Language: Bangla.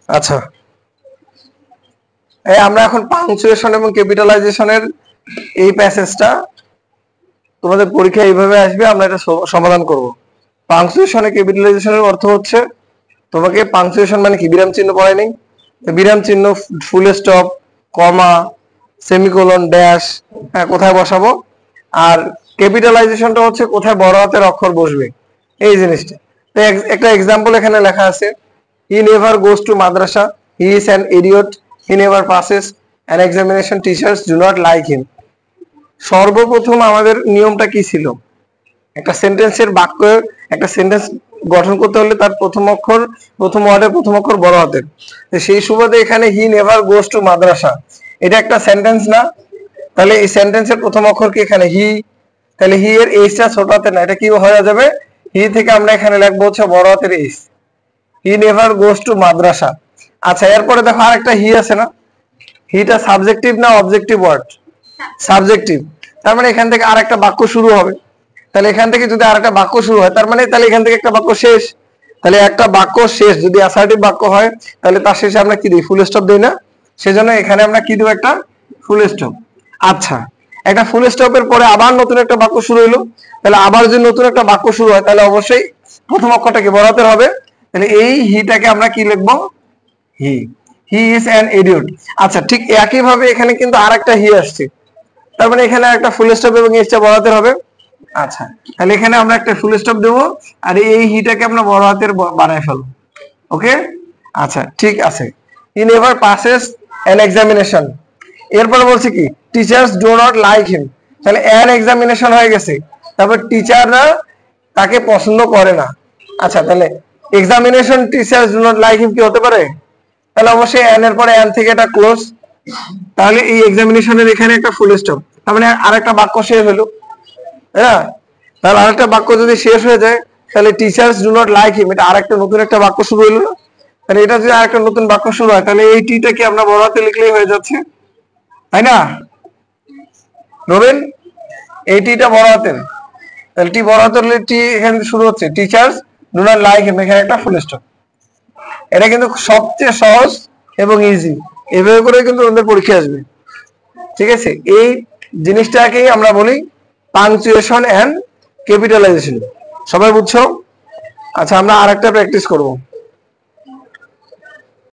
আচ্ছা, এই আমরা এখন পাংচুয়েশন এবং ক্যাপিটালাইজেশনের এই প্যাসেজটা তোমাদের পরীক্ষা এইভাবে আসবে, আমরা এটা সমাধান করব। পাংচুয়েশন এবং ক্যাপিটালাইজেশনের অর্থ হচ্ছে, তোমাকে পাংচুয়েশন মানে কি, বিরাম চিহ্ন পড়াই নেই? বিরাম চিহ্ন, ফুল স্টপ, কমা, সেমিকোলন, ড্যাশ, হ্যাঁ, কোথায় বসাবো। আর ক্যাপিটালাইজেশনটা হচ্ছে কোথায় বড় হাতের অক্ষর বসবে, এই জিনিসটা। তো একটা এক্সাম্পল এখানে লেখা আছে, হি never goes to Madrasa, he is an idiot, he never passes an examination, teachers do not like him. সর্বপ্রথম আমাদের নিয়মটা কি ছিল, একটা সেন্টেন্সের বাক্য, একটা সেন্টেন্স গঠন করতে হলে তার প্রথম অক্ষর, প্রথম ওয়ার্ডের প্রথম অক্ষর বড় হাতের। সেই সুবাদে এখানে হি নেভার গোস টু মাদ্রাসা, এটা একটা সেন্টেন্স না? তাহলে এই সেন্টেন্সের প্রথম অক্ষর কি এখানে হি, তাহলে হি এর এইচটা ছোট হাতের না, এটা কি হয়ে যাবে, হি থেকে আমরা এখানে লিখবো হচ্ছে বড় হাতের H, he never goes to madrasa. আচ্ছা, এরপরে দেখো আরেকটা হি আছে না, হিটা সাবজেক্টিভ না অবজেক্টিভ ওয়ার্ড? সাবজেক্টিভ। তার মানে এখান থেকে আরেকটা বাক্য শুরু হবে। তাহলে এখান থেকে যদি আরেকটা বাক্য শুরু হয়, তার মানে তাহলে এখান থেকে একটা বাক্য শেষ। তাহলে একটা বাক্য শেষ যদি অ্যাসার্টিভ বাক্য হয়, তাহলে তার শেষে আমরা কি দিই, ফুল স্টপ দিই না? সেজন্য এখানে আমরা কি দেব, একটা ফুল স্টপ। আচ্ছা, একটা ফুল স্টপের পরে আবার নতুন একটা বাক্য শুরু হলো, তাহলে আবার যদি নতুন একটা বাক্য শুরু হয়, তাহলে অবশ্যই প্রথম অক্ষরটা কি বড় হাতের হবে। তাহলে এই হিটাকে আমরা কি লিখবো, হি, হি ইজ অ্যান ইডিয়ট। আচ্ছা, ঠিক একই ভাবে এখানে কিন্তু আরেকটা হি আসছে, তার মানে এখানে একটা ফুল স্টপ এবং এইচটা বড় হাতের হবে। আচ্ছা, তাহলে এখানে আমরা একটা ফুল স্টপ দেবো, আর এই হিটাকে আমরা বড় হাতের বানায় ফেলবো। ওকে, আচ্ছা ঠিক আছে। He never passes an examination, এরপর বলছে কি, teachers do not like him. তাহলে অ্যান এক্সামিনেশন হয়ে গেছে, তারপর টিচাররা তাকে পছন্দ করে না। আচ্ছা, তাহলে examination teachers do not like him কি হতে পারে? তাহলে অবশ্যই অ্যান এর পরে অ্যান থেকে এটা ক্লোজ, তাহলে এই এক্সামিনেশনের এখানে একটা ফুল স্টপ, তার মানে আরেকটা বাক্য শেষ হলো। হ্যাঁ, তাহলে আরেকটা বাক্য যদি শেষ হয়ে যায়, তাহলে teachers do not like him, এটা আরেকটা নতুন একটা বাক্য শুরু হলো না? তাহলে এটা যদি আরেকটা নতুন বাক্য শুরু হয়, তাহলে এই টিটা কি আমরা বড় হাতে লিখলেই হয়ে যাচ্ছে, তাই না রবিন? এই টিটা বড় হাতের, তাহলে টি বড় হাতের টি এখানে শুরু হচ্ছে, teachers do not like him, এখানে একটা ফুল স্টপ। এটা কিন্তু সবচেয়ে সহজ এবং ইজি, এভাবে করে কিন্তু আমাদের পরীক্ষা আসবে। ঠিক আছে, এই জিনিসটাকেই আমরা বলি পাংচুয়েশন এন্ড ক্যাপিটালাইজেশন। সবাই বুঝছো? আচ্ছা, আমরা আরেকটা প্র্যাকটিস করব।